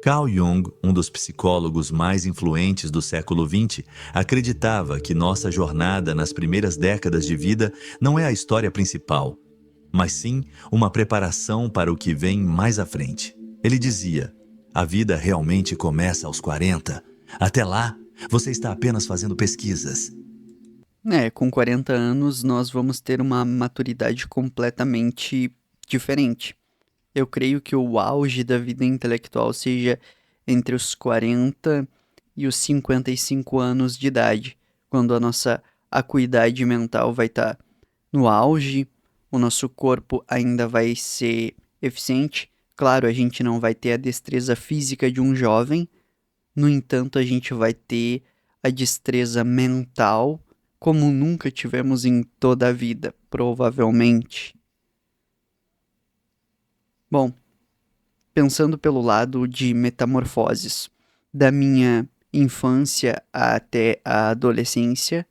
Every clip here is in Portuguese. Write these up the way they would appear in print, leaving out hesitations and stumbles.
Carl Jung, um dos psicólogos mais influentes do século XX, acreditava que nossa jornada nas primeiras décadas de vida não é a história principal, mas sim uma preparação para o que vem mais à frente. Ele dizia: a vida realmente começa aos 40. Até lá, você está apenas fazendo pesquisas. Com 40 anos nós vamos ter uma maturidade completamente diferente. Eu creio que o auge da vida intelectual seja entre os 40 e os 55 anos de idade, quando a nossa acuidade mental vai estar no auge, o nosso corpo ainda vai ser eficiente. Claro, a gente não vai ter a destreza física de um jovem, no entanto, a gente vai ter a destreza mental como nunca tivemos em toda a vida, provavelmente. Bom, pensando pelo lado de metamorfoses, da minha infância até a adolescência,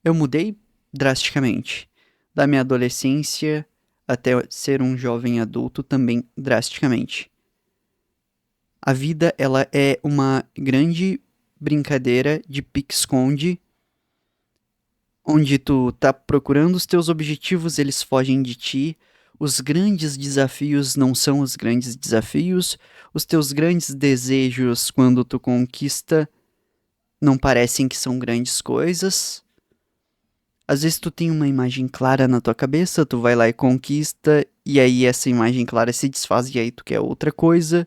eu mudei drasticamente. Da minha adolescência até ser um jovem adulto, também drasticamente. A vida, ela é uma grande brincadeira de pique-esconde, onde tu tá procurando os teus objetivos, eles fogem de ti. Os grandes desafios não são os grandes desafios. Os teus grandes desejos, quando tu conquista, não parecem que são grandes coisas. Às vezes tu tem uma imagem clara na tua cabeça, tu vai lá e conquista, e aí essa imagem clara se desfaz e aí tu quer outra coisa.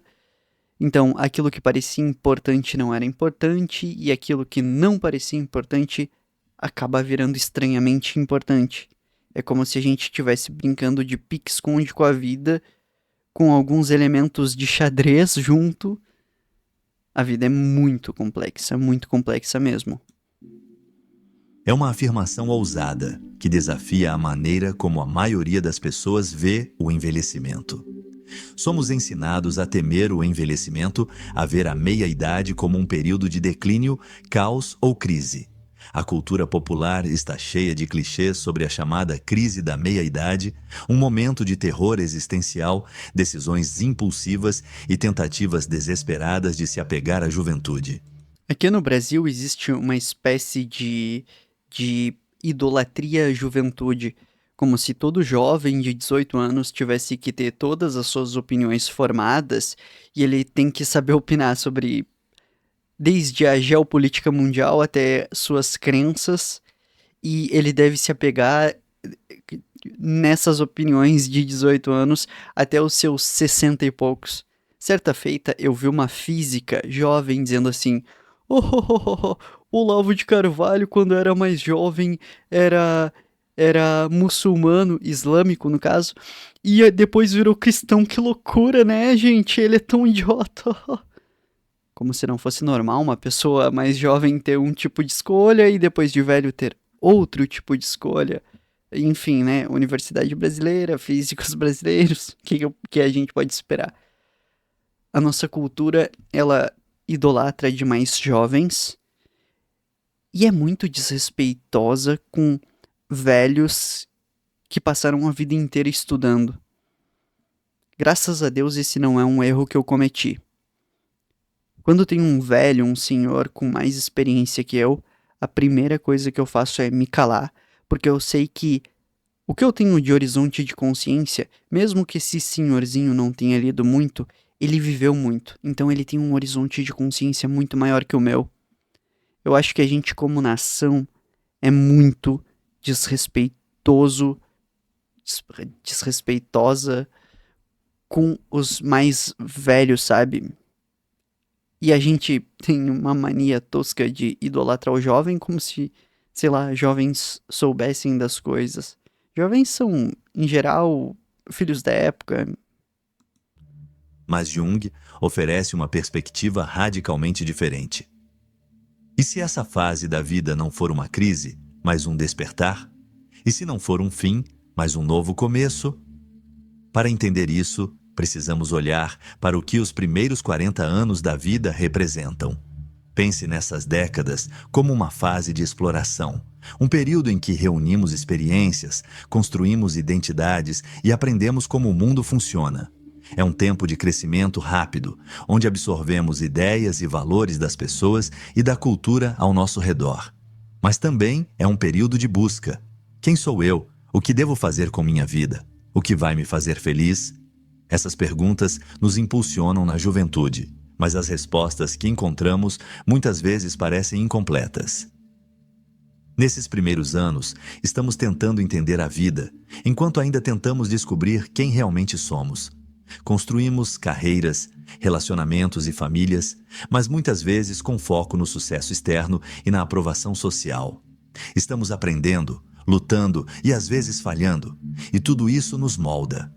Então, aquilo que parecia importante não era importante, e aquilo que não parecia importante acaba virando estranhamente importante. É como se a gente estivesse brincando de pique-esconde com a vida, com alguns elementos de xadrez junto. A vida é muito complexa mesmo. É uma afirmação ousada que desafia a maneira como a maioria das pessoas vê o envelhecimento. Somos ensinados a temer o envelhecimento, a ver a meia-idade como um período de declínio, caos ou crise. A cultura popular está cheia de clichês sobre a chamada crise da meia-idade, um momento de terror existencial, decisões impulsivas e tentativas desesperadas de se apegar à juventude. Aqui no Brasil existe uma espécie de idolatria à juventude, como se todo jovem de 18 anos tivesse que ter todas as suas opiniões formadas e ele tem que saber opinar sobre desde a geopolítica mundial até suas crenças, e ele deve se apegar nessas opiniões de 18 anos até os seus 60 e poucos. Certa feita, eu vi uma física jovem dizendo assim: oh, oh, oh, oh, o Olavo de Carvalho, quando era mais jovem, era, era muçulmano, islâmico no caso, e depois virou cristão. Que loucura, né, gente? Ele é tão idiota. Como se não fosse normal uma pessoa mais jovem ter um tipo de escolha e depois de velho ter outro tipo de escolha. Enfim, né? Universidade brasileira, físicos brasileiros, que a gente pode esperar? A nossa cultura, ela idolatra demais jovens e é muito desrespeitosa com velhos que passaram a vida inteira estudando. Graças a Deus, esse não é um erro que eu cometi. Quando tem um velho, um senhor com mais experiência que eu, a primeira coisa que eu faço é me calar, porque eu sei que o que eu tenho de horizonte de consciência, mesmo que esse senhorzinho não tenha lido muito, ele viveu muito, então ele tem um horizonte de consciência muito maior que o meu. Eu acho que a gente, como nação, é muito desrespeitoso, desrespeitosa com os mais velhos, sabe? E a gente tem uma mania tosca de idolatrar o jovem como se, sei lá, jovens soubessem das coisas. Jovens são, em geral, filhos da época. Mas Jung oferece uma perspectiva radicalmente diferente. E se essa fase da vida não for uma crise, mas um despertar? E se não for um fim, mas um novo começo? Para entender isso, precisamos olhar para o que os primeiros 40 anos da vida representam. Pense nessas décadas como uma fase de exploração, um período em que reunimos experiências, construímos identidades e aprendemos como o mundo funciona. É um tempo de crescimento rápido, onde absorvemos ideias e valores das pessoas e da cultura ao nosso redor. Mas também é um período de busca. Quem sou eu? O que devo fazer com minha vida? O que vai me fazer feliz? Essas perguntas nos impulsionam na juventude, mas as respostas que encontramos muitas vezes parecem incompletas. Nesses primeiros anos, estamos tentando entender a vida, enquanto ainda tentamos descobrir quem realmente somos. Construímos carreiras, relacionamentos e famílias, mas muitas vezes com foco no sucesso externo e na aprovação social. Estamos aprendendo, lutando e às vezes falhando, e tudo isso nos molda.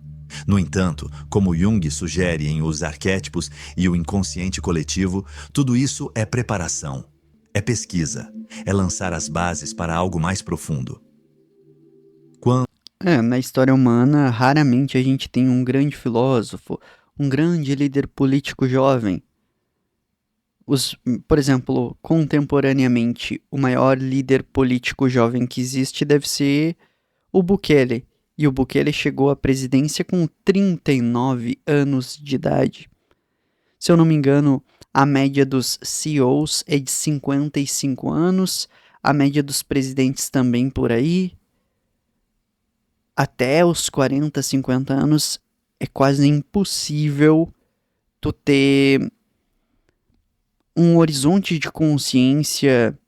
No entanto, como Jung sugere em Os Arquétipos e o Inconsciente Coletivo, tudo isso é preparação, é pesquisa, é lançar as bases para algo mais profundo. Na história humana, raramente a gente tem um grande filósofo, um grande líder político jovem. Por exemplo, contemporaneamente, o maior líder político jovem que existe deve ser o Bukele. E o Bukele chegou à presidência com 39 anos de idade. Se eu não me engano, a média dos CEOs é de 55 anos, a média dos presidentes também por aí. Até os 40, 50 anos é quase impossível tu ter um horizonte de consciência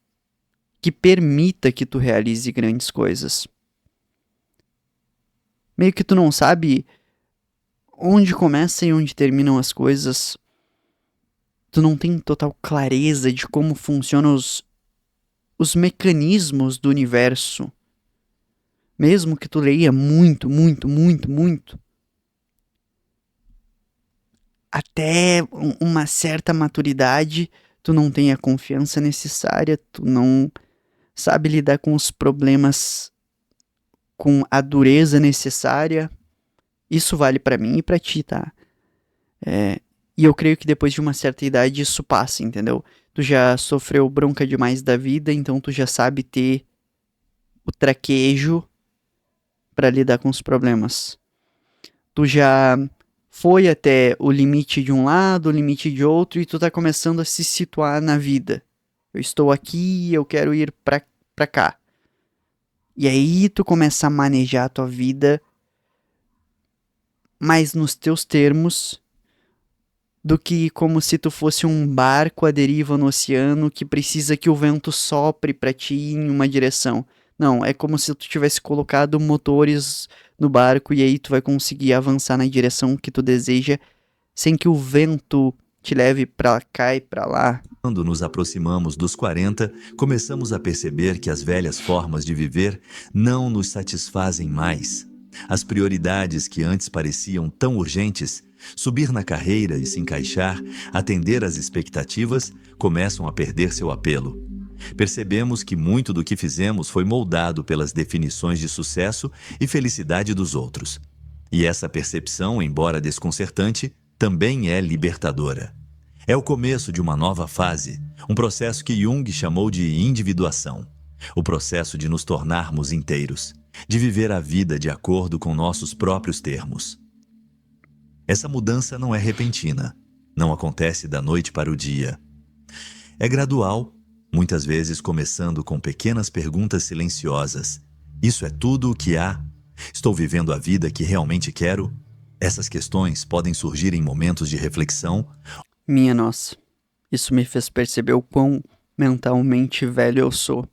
que permita que tu realize grandes coisas. Meio que tu não sabe onde começa e onde terminam as coisas. Tu não tem total clareza de como funcionam os mecanismos do universo. Mesmo que tu leia muito, até uma certa maturidade, tu não tem a confiança necessária, tu não sabe lidar com os problemas com a dureza necessária. Isso vale pra mim e pra ti, tá? E eu creio que depois de uma certa idade isso passa, entendeu? Tu já sofreu bronca demais da vida, então tu já sabe ter o traquejo pra lidar com os problemas. Tu já foi até o limite de um lado, o limite de outro, e tu tá começando a se situar na vida. Eu estou aqui, eu quero ir pra cá. E aí tu começa a manejar a tua vida mais nos teus termos do que como se tu fosse um barco à deriva no oceano que precisa que o vento sopre pra ti em uma direção. Não, é como se tu tivesse colocado motores no barco e aí tu vai conseguir avançar na direção que tu deseja sem que o vento te leve pra cá e pra lá. Quando nos aproximamos dos 40, começamos a perceber que as velhas formas de viver não nos satisfazem mais. As prioridades que antes pareciam tão urgentes, subir na carreira e se encaixar, atender às expectativas, começam a perder seu apelo. Percebemos que muito do que fizemos foi moldado pelas definições de sucesso e felicidade dos outros. E essa percepção, embora desconcertante, também é libertadora. É o começo de uma nova fase, um processo que Jung chamou de individuação. O processo de nos tornarmos inteiros, de viver a vida de acordo com nossos próprios termos. Essa mudança não é repentina, não acontece da noite para o dia. É gradual, muitas vezes começando com pequenas perguntas silenciosas. Isso é tudo o que há? Estou vivendo a vida que realmente quero? Essas questões podem surgir em momentos de reflexão. Minha nossa, isso me fez perceber o quão mentalmente velho eu sou.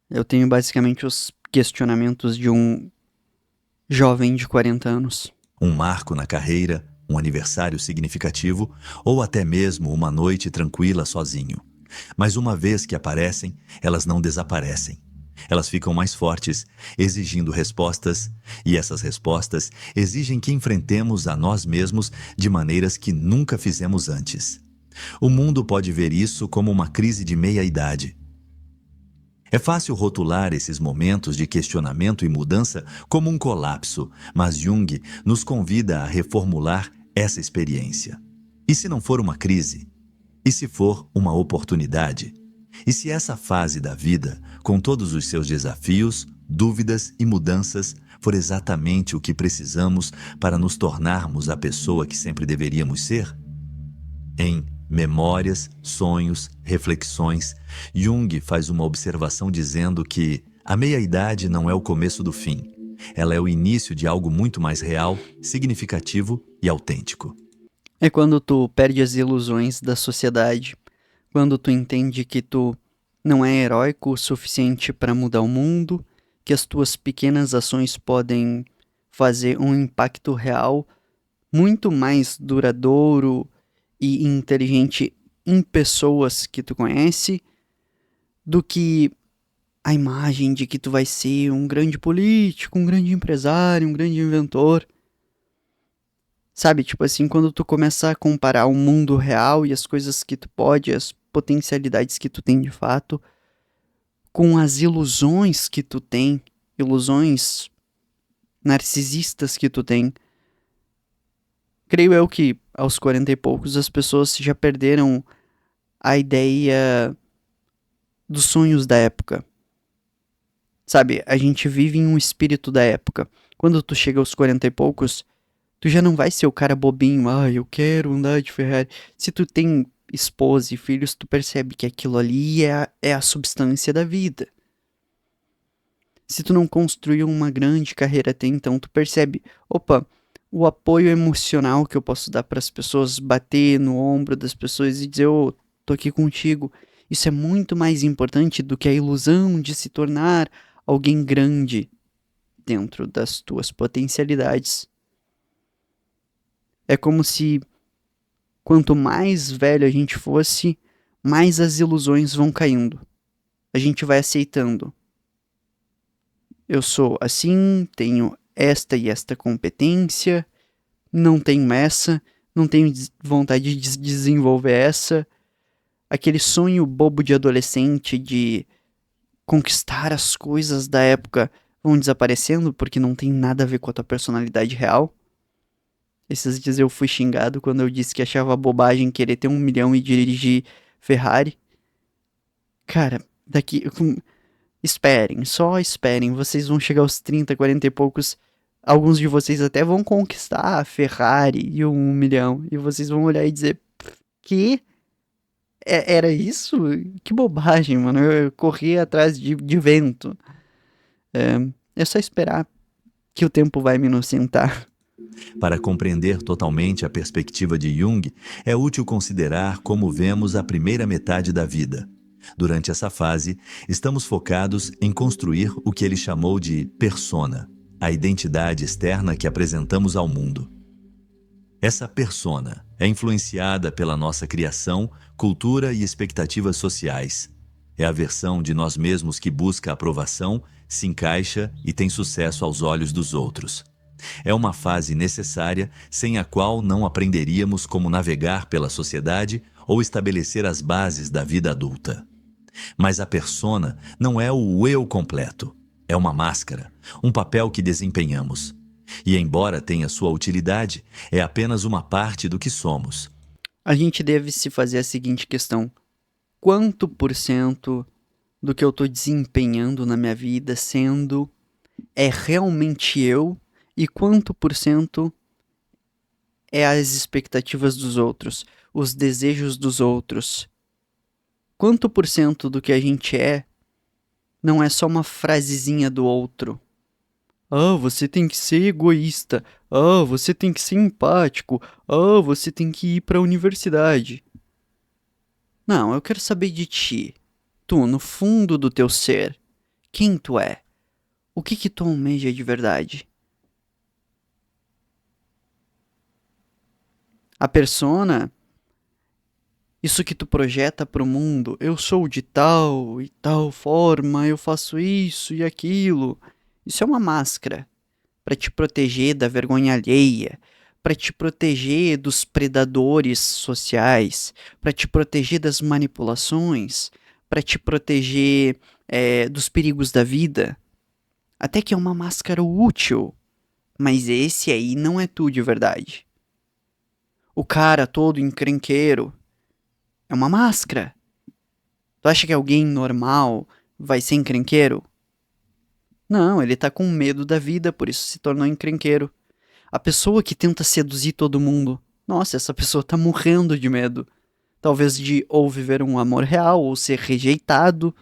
Eu tenho basicamente os questionamentos de um jovem de 40 anos. Um marco na carreira, um aniversário significativo ou até mesmo uma noite tranquila sozinho. Mas uma vez que aparecem, elas não desaparecem. Elas ficam mais fortes, exigindo respostas, e essas respostas exigem que enfrentemos a nós mesmos de maneiras que nunca fizemos antes. O mundo pode ver isso como uma crise de meia-idade. É fácil rotular esses momentos de questionamento e mudança como um colapso, mas Jung nos convida a reformular essa experiência. E se não for uma crise? E se for uma oportunidade? E se essa fase da vida, com todos os seus desafios, dúvidas e mudanças for exatamente o que precisamos para nos tornarmos a pessoa que sempre deveríamos ser? Em Memórias, Sonhos, Reflexões, Jung faz uma observação dizendo que a meia-idade não é o começo do fim. Ela é o início de algo muito mais real, significativo e autêntico. É quando tu perde as ilusões da sociedade, quando tu entende que tu não é heróico o suficiente para mudar o mundo, que as tuas pequenas ações podem fazer um impacto real muito mais duradouro e inteligente em pessoas que tu conhece do que a imagem de que tu vai ser um grande político, um grande empresário, um grande inventor. Sabe, tipo assim, quando tu começa a comparar o mundo real e as coisas que tu pode, as potencialidades que tu tem de fato, com as ilusões que tu tem, ilusões narcisistas que tu tem. Creio eu que aos 40 e poucos as pessoas já perderam a ideia dos sonhos da época. Sabe, a gente vive em um espírito da época. Quando tu chega aos 40 e poucos, tu já não vai ser o cara bobinho, eu quero andar de Ferrari. Se tu tem esposa e filhos, tu percebe que aquilo ali é a substância da vida. Se tu não construiu uma grande carreira até então, tu percebe, opa, o apoio emocional que eu posso dar para as pessoas, bater no ombro das pessoas e dizer, tô aqui contigo. Isso é muito mais importante do que a ilusão de se tornar alguém grande dentro das tuas potencialidades. É como se quanto mais velho a gente fosse, mais as ilusões vão caindo. A gente vai aceitando. Eu sou assim, tenho esta e esta competência, não tenho essa, não tenho vontade de desenvolver essa. Aquele sonho bobo de adolescente de conquistar as coisas da época vão desaparecendo porque não tem nada a ver com a tua personalidade real. Esses dias eu fui xingado quando eu disse que achava bobagem querer ter 1 milhão e dirigir Ferrari. Cara, esperem, só esperem. Vocês vão chegar aos 30, 40 e poucos. Alguns de vocês até vão conquistar a Ferrari e o 1 milhão. E vocês vão olhar e dizer, que? Era isso? Que bobagem, mano. Eu corri atrás de vento. É só esperar que o tempo vai me inocentar. Para compreender totalmente a perspectiva de Jung, é útil considerar como vemos a primeira metade da vida. Durante essa fase, estamos focados em construir o que ele chamou de persona, a identidade externa que apresentamos ao mundo. Essa persona é influenciada pela nossa criação, cultura e expectativas sociais. É a versão de nós mesmos que busca aprovação, se encaixa e tem sucesso aos olhos dos outros. É uma fase necessária sem a qual não aprenderíamos como navegar pela sociedade ou estabelecer as bases da vida adulta. Mas a persona não é o eu completo. É uma máscara, um papel que desempenhamos. E embora tenha sua utilidade, é apenas uma parte do que somos. A gente deve se fazer a seguinte questão: quanto por cento do que eu tô desempenhando na minha vida é realmente eu e quanto por cento é as expectativas dos outros, os desejos dos outros? Quanto por cento do que a gente não é só uma frasezinha do outro? Você tem que ser egoísta. Você tem que ser empático. Você tem que ir pra universidade. Não, eu quero saber de ti. Tu, no fundo do teu ser, quem tu é? O que tu almeja de verdade? A persona, isso que tu projeta pro mundo, eu sou de tal e tal forma, eu faço isso e aquilo. Isso é uma máscara para te proteger da vergonha alheia, para te proteger dos predadores sociais, para te proteger das manipulações, para te proteger dos perigos da vida. Até que é uma máscara útil, mas esse aí não é tu de verdade. O cara todo encrenqueiro é uma máscara. Tu acha que alguém normal vai ser encrenqueiro? Não, ele tá com medo da vida, por isso se tornou encrenqueiro. A pessoa que tenta seduzir todo mundo, nossa, essa pessoa tá morrendo de medo. Talvez de ou viver um amor real ou ser rejeitado.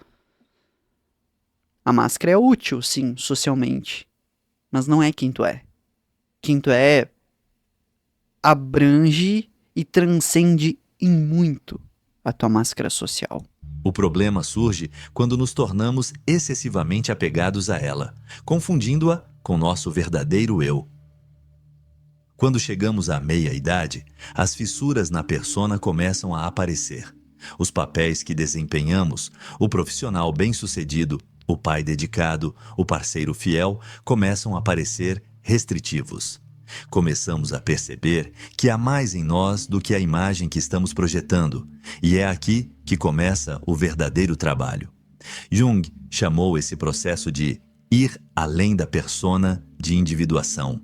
A máscara é útil, sim, socialmente. Mas não é quem tu é. Quem tu é abrange e transcende em muito a tua máscara social. O problema surge quando nos tornamos excessivamente apegados a ela, confundindo-a com nosso verdadeiro eu. Quando chegamos à meia-idade, as fissuras na persona começam a aparecer. Os papéis que desempenhamos, o profissional bem-sucedido, o pai dedicado, o parceiro fiel, começam a parecer restritivos. Começamos a perceber que há mais em nós do que a imagem que estamos projetando, e é aqui que começa o verdadeiro trabalho. Jung chamou esse processo de ir além da persona de individuação.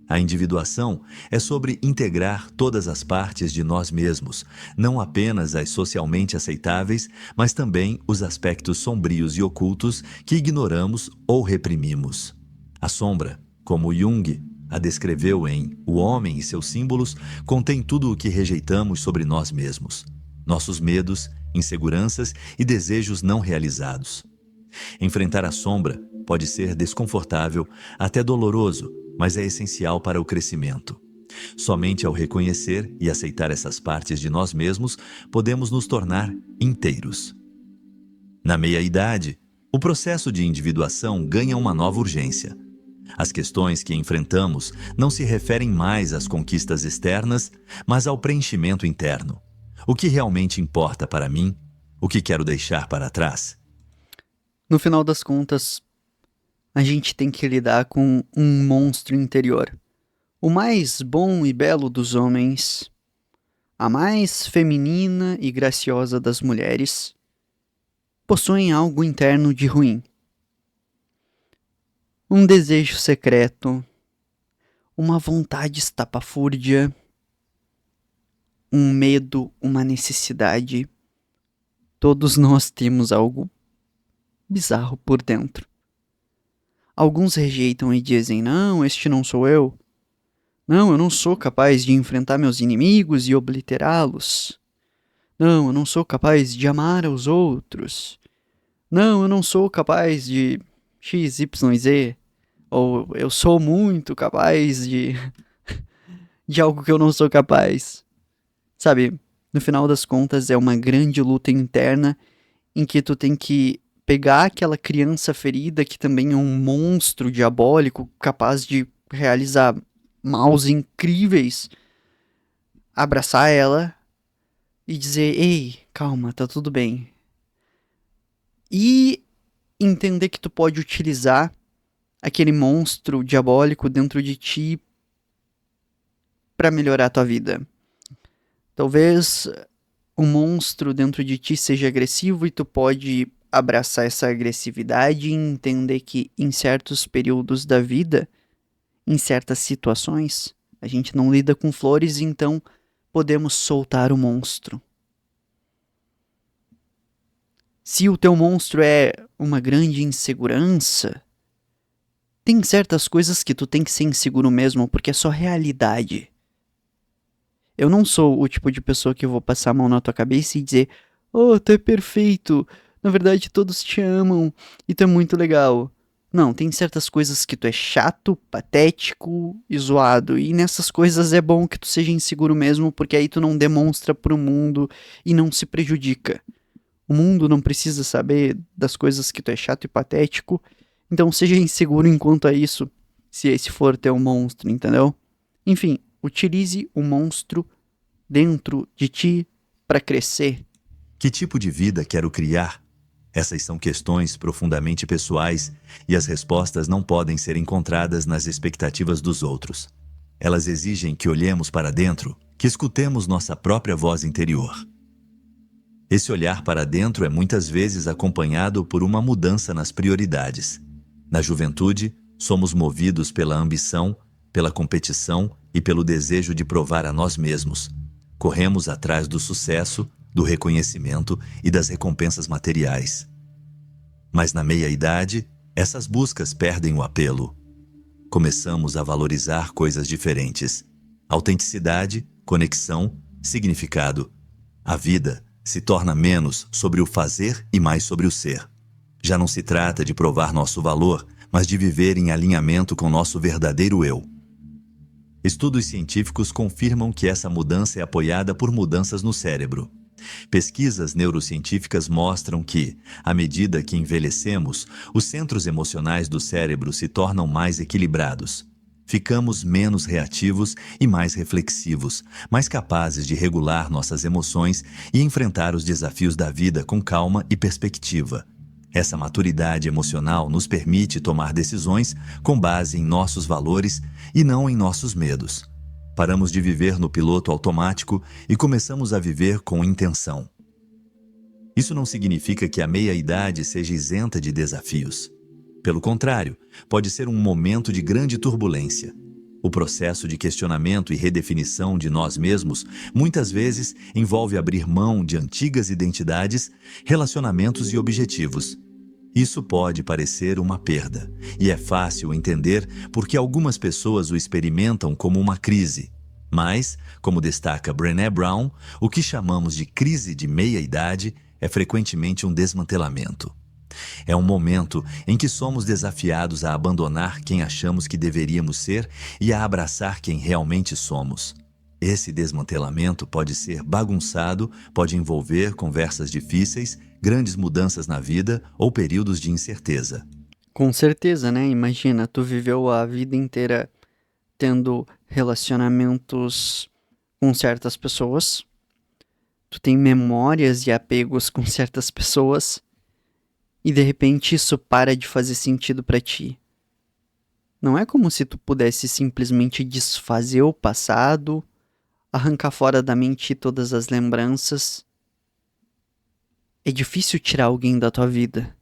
A individuação é sobre integrar todas as partes de nós mesmos, não apenas as socialmente aceitáveis, mas também os aspectos sombrios e ocultos que ignoramos ou reprimimos. A sombra, como Jung a descreveu em O Homem e seus Símbolos, contém tudo o que rejeitamos sobre nós mesmos, nossos medos, inseguranças e desejos não realizados. Enfrentar a sombra pode ser desconfortável, até doloroso, mas é essencial para o crescimento. Somente ao reconhecer e aceitar essas partes de nós mesmos, podemos nos tornar inteiros. Na meia-idade, o processo de individuação ganha uma nova urgência. As questões que enfrentamos não se referem mais às conquistas externas, mas ao preenchimento interno. O que realmente importa para mim? O que quero deixar para trás? No final das contas, a gente tem que lidar com um monstro interior. O mais bom e belo dos homens, a mais feminina e graciosa das mulheres, possuem algo interno de ruim. Um desejo secreto, uma vontade estapafúrdia, um medo, uma necessidade. Todos nós temos algo bizarro por dentro. Alguns rejeitam e dizem, não, este não sou eu. Não, eu não sou capaz de enfrentar meus inimigos e obliterá-los. Não, eu não sou capaz de amar aos outros. Não, eu não sou capaz de X, Y, Z. Ou eu sou muito capaz de algo que eu não sou capaz. Sabe, no final das contas é uma grande luta interna em que tu tem que pegar aquela criança ferida que também é um monstro diabólico capaz de realizar maus incríveis, abraçar ela e dizer, ei, calma, tá tudo bem. E entender que tu pode utilizar aquele monstro diabólico dentro de ti para melhorar a tua vida. Talvez o monstro dentro de ti seja agressivo e tu pode abraçar essa agressividade e entender que em certos períodos da vida, em certas situações, a gente não lida com flores, então podemos soltar o monstro. Se o teu monstro é uma grande insegurança, tem certas coisas que tu tem que ser inseguro mesmo, porque é só realidade. Eu não sou o tipo de pessoa que eu vou passar a mão na tua cabeça e dizer, oh, tu é perfeito, na verdade todos te amam e tu é muito legal. Não, tem certas coisas que tu é chato, patético e zoado, e nessas coisas é bom que tu seja inseguro mesmo, porque aí tu não demonstra pro mundo e não se prejudica. O mundo não precisa saber das coisas que tu é chato e patético, então seja inseguro enquanto a isso, se esse for teu monstro, entendeu? Enfim, utilize o monstro dentro de ti para crescer. Que tipo de vida quero criar? Essas são questões profundamente pessoais e as respostas não podem ser encontradas nas expectativas dos outros. Elas exigem que olhemos para dentro, que escutemos nossa própria voz interior. Esse olhar para dentro é muitas vezes acompanhado por uma mudança nas prioridades. Na juventude, somos movidos pela ambição, pela competição e pelo desejo de provar a nós mesmos. Corremos atrás do sucesso, do reconhecimento e das recompensas materiais. Mas na meia-idade, Essas buscas perdem o apelo. Começamos a valorizar coisas diferentes: autenticidade, conexão, significado. A vida se torna menos sobre o fazer e mais sobre o ser. Já não se trata de provar nosso valor, mas de viver em alinhamento com nosso verdadeiro eu. Estudos científicos confirmam que essa mudança é apoiada por mudanças no cérebro. Pesquisas neurocientíficas mostram que, à medida que envelhecemos, os centros emocionais do cérebro se tornam mais equilibrados. Ficamos menos reativos e mais reflexivos, mais capazes de regular nossas emoções e enfrentar os desafios da vida com calma e perspectiva. Essa maturidade emocional nos permite tomar decisões com base em nossos valores e não em nossos medos. Paramos de viver no piloto automático e começamos a viver com intenção. Isso não significa que a meia-idade seja isenta de desafios. Pelo contrário, pode ser um momento de grande turbulência. O processo de questionamento e redefinição de nós mesmos muitas vezes envolve abrir mão de antigas identidades, relacionamentos e objetivos. Isso pode parecer uma perda, e é fácil entender porque algumas pessoas o experimentam como uma crise. Mas, como destaca Brené Brown, o que chamamos de crise de meia-idade é frequentemente um desmantelamento. É um momento em que somos desafiados a abandonar quem achamos que deveríamos ser e a abraçar quem realmente somos. Esse desmantelamento pode ser bagunçado, pode envolver conversas difíceis, grandes mudanças na vida ou períodos de incerteza. Com certeza, né? Imagina, tu viveu a vida inteira tendo relacionamentos com certas pessoas, tu tem memórias e apegos com certas pessoas, e de repente isso para de fazer sentido pra ti. Não é como se tu pudesse simplesmente desfazer o passado, arrancar fora da mente todas as lembranças. É difícil tirar alguém da tua vida.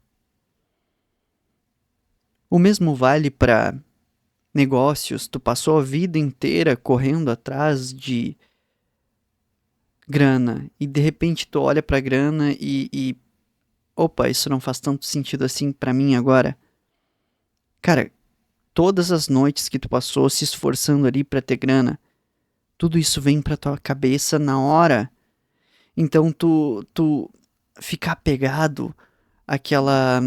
O mesmo vale para negócios. Tu passou a vida inteira correndo atrás de grana e de repente tu olha pra grana e opa, isso não faz tanto sentido assim pra mim agora. Cara, todas as noites que tu passou se esforçando ali pra ter grana, tudo isso vem pra tua cabeça na hora. Então tu ficar apegado àquela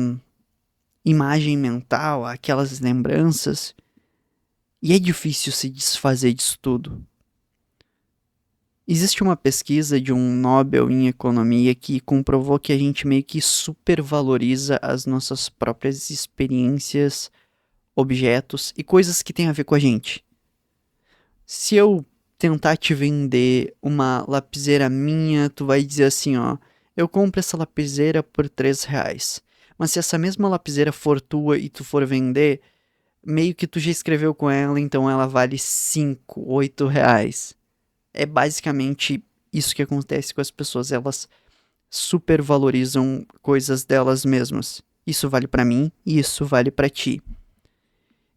imagem mental, àquelas lembranças, e é difícil se desfazer disso tudo. Existe uma pesquisa de um Nobel em economia que comprovou que a gente meio que supervaloriza as nossas próprias experiências, objetos e coisas que têm a ver com a gente. Se eu tentar te vender uma lapiseira minha, tu vai dizer assim, ó, eu compro essa lapiseira por R$ 3. Mas se essa mesma lapiseira for tua e tu for vender, meio que tu já escreveu com ela, então ela vale 5, 8 reais. É basicamente isso que acontece com as pessoas, elas supervalorizam coisas delas mesmas. Isso vale pra mim e isso vale pra ti.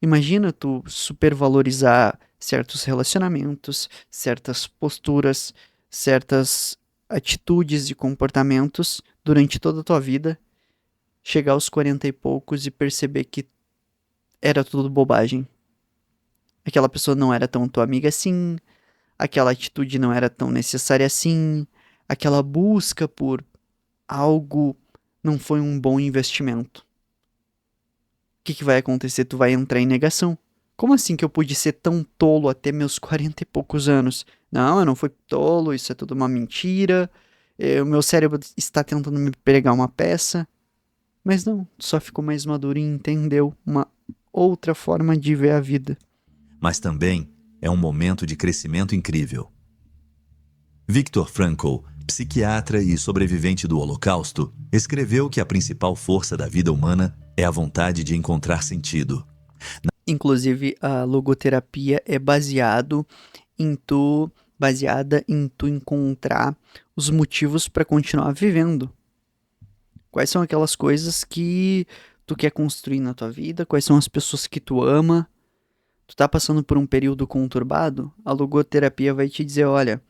Imagina tu supervalorizar certos relacionamentos, certas posturas, certas atitudes e comportamentos durante toda a tua vida, chegar aos 40 e poucos e perceber que era tudo bobagem. Aquela pessoa não era tão tua amiga assim, aquela atitude não era tão necessária assim, aquela busca por algo não foi um bom investimento. O que vai acontecer? Tu vai entrar em negação. Como assim que eu pude ser tão tolo até meus 40 e poucos anos? Não, eu não fui tolo, isso é tudo uma mentira. O meu cérebro está tentando me pregar uma peça. Mas não, só ficou mais maduro e entendeu uma outra forma de ver a vida. Mas também é um momento de crescimento incrível. Viktor Frankl, psiquiatra e sobrevivente do Holocausto, escreveu que a principal força da vida humana é a vontade de encontrar sentido. Inclusive, a logoterapia é baseada em tu encontrar os motivos para continuar vivendo. Quais são aquelas coisas que tu quer construir na tua vida? Quais são as pessoas que tu ama? Tu tá passando por um período conturbado? A logoterapia vai te dizer, olha,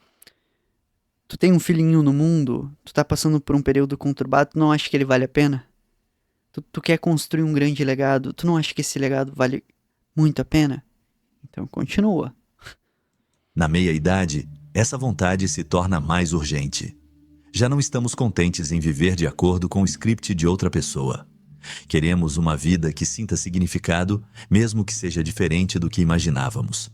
tu tem um filhinho no mundo, tu tá passando por um período conturbado, tu não acha que ele vale a pena? Tu quer construir um grande legado? Tu não acha que esse legado vale muito a pena? Então continua. Na meia-idade, essa vontade se torna mais urgente. Já não estamos contentes em viver de acordo com o script de outra pessoa. Queremos uma vida que sinta significado, mesmo que seja diferente do que imaginávamos.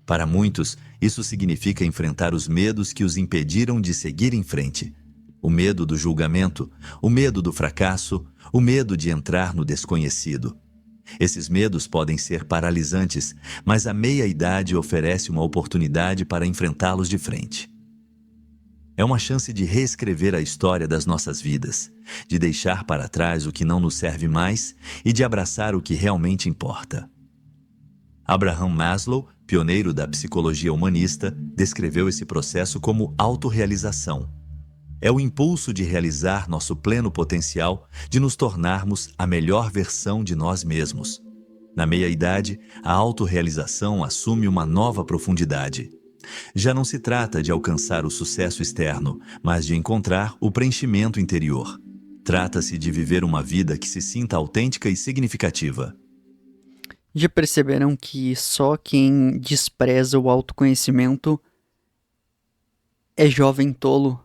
Para muitos, isso significa enfrentar os medos que os impediram de seguir em frente. O medo do julgamento, o medo do fracasso, o medo de entrar no desconhecido. Esses medos podem ser paralisantes, mas a meia-idade oferece uma oportunidade para enfrentá-los de frente. É uma chance de reescrever a história das nossas vidas, de deixar para trás o que não nos serve mais e de abraçar o que realmente importa. Abraham Maslow, pioneiro da psicologia humanista, descreveu esse processo como autorrealização. É o impulso de realizar nosso pleno potencial, de nos tornarmos a melhor versão de nós mesmos. Na meia-idade, a autorrealização assume uma nova profundidade. Já não se trata de alcançar o sucesso externo, mas de encontrar o preenchimento interior. Trata-se de viver uma vida que se sinta autêntica e significativa. Já perceberam que só quem despreza o autoconhecimento é jovem tolo?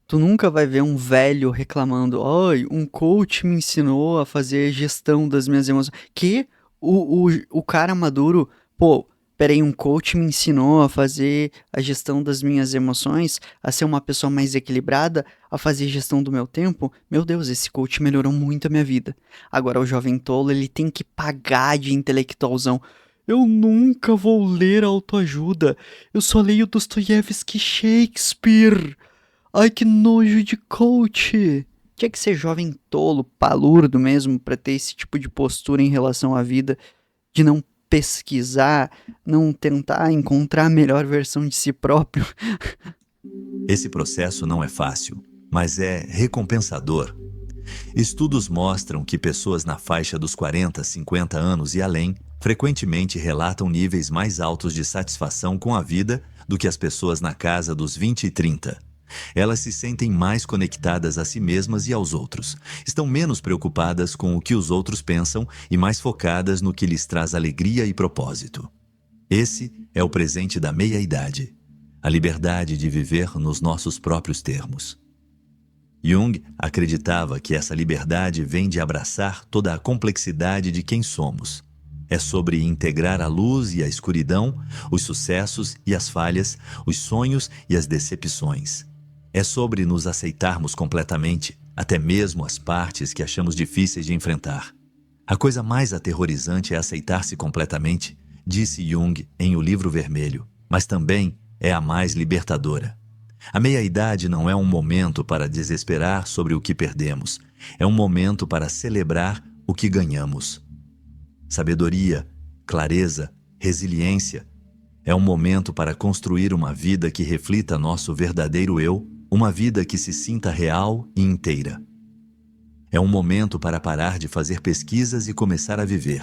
Tu nunca vai ver um velho reclamando: ai, um coach me ensinou a fazer gestão das minhas emoções. Que? O cara maduro, pô, peraí, um coach me ensinou a fazer a gestão das minhas emoções, a ser uma pessoa mais equilibrada, a fazer gestão do meu tempo? Meu Deus, esse coach melhorou muito a minha vida. Agora o jovem tolo, ele tem que pagar de intelectualzão. Eu nunca vou ler autoajuda. Eu só leio Dostoiévski e Shakespeare. Ai, que nojo de coach! Tinha que ser jovem tolo, palurdo mesmo, pra ter esse tipo de postura em relação à vida, de não pesquisar, não tentar encontrar a melhor versão de si próprio. Esse processo não é fácil, mas é recompensador. Estudos mostram que pessoas na faixa dos 40, 50 anos e além frequentemente relatam níveis mais altos de satisfação com a vida do que as pessoas na casa dos 20 e 30. Elas se sentem mais conectadas a si mesmas e aos outros, estão menos preocupadas com o que os outros pensam e mais focadas no que lhes traz alegria e propósito. Esse é o presente da meia-idade, a liberdade de viver nos nossos próprios termos. Jung acreditava que essa liberdade vem de abraçar toda a complexidade de quem somos. É sobre integrar a luz e a escuridão, os sucessos e as falhas, os sonhos e as decepções. É sobre nos aceitarmos completamente, até mesmo as partes que achamos difíceis de enfrentar. A coisa mais aterrorizante é aceitar-se completamente, disse Jung em O Livro Vermelho, mas também é a mais libertadora. A meia-idade não é um momento para desesperar sobre o que perdemos, é um momento para celebrar o que ganhamos. Sabedoria, clareza, resiliência. É um momento para construir uma vida que reflita nosso verdadeiro eu, uma vida que se sinta real e inteira. É um momento para parar de fazer pesquisas e começar a viver.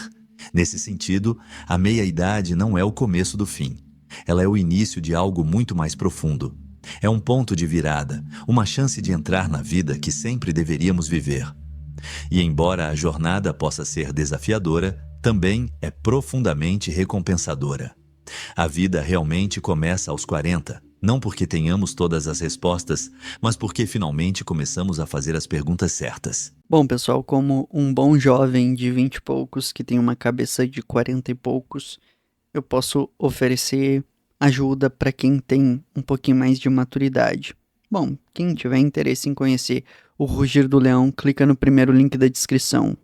Nesse sentido, a meia-idade não é o começo do fim. Ela é o início de algo muito mais profundo. É um ponto de virada, uma chance de entrar na vida que sempre deveríamos viver. E embora a jornada possa ser desafiadora, também é profundamente recompensadora. A vida realmente começa aos 40, não porque tenhamos todas as respostas, mas porque finalmente começamos a fazer as perguntas certas. Bom, pessoal, como um bom jovem de 20 e poucos que tem uma cabeça de 40 e poucos, eu posso oferecer ajuda para quem tem um pouquinho mais de maturidade. Bom, quem tiver interesse em conhecer o Rugir do Leão, clica no primeiro link da descrição.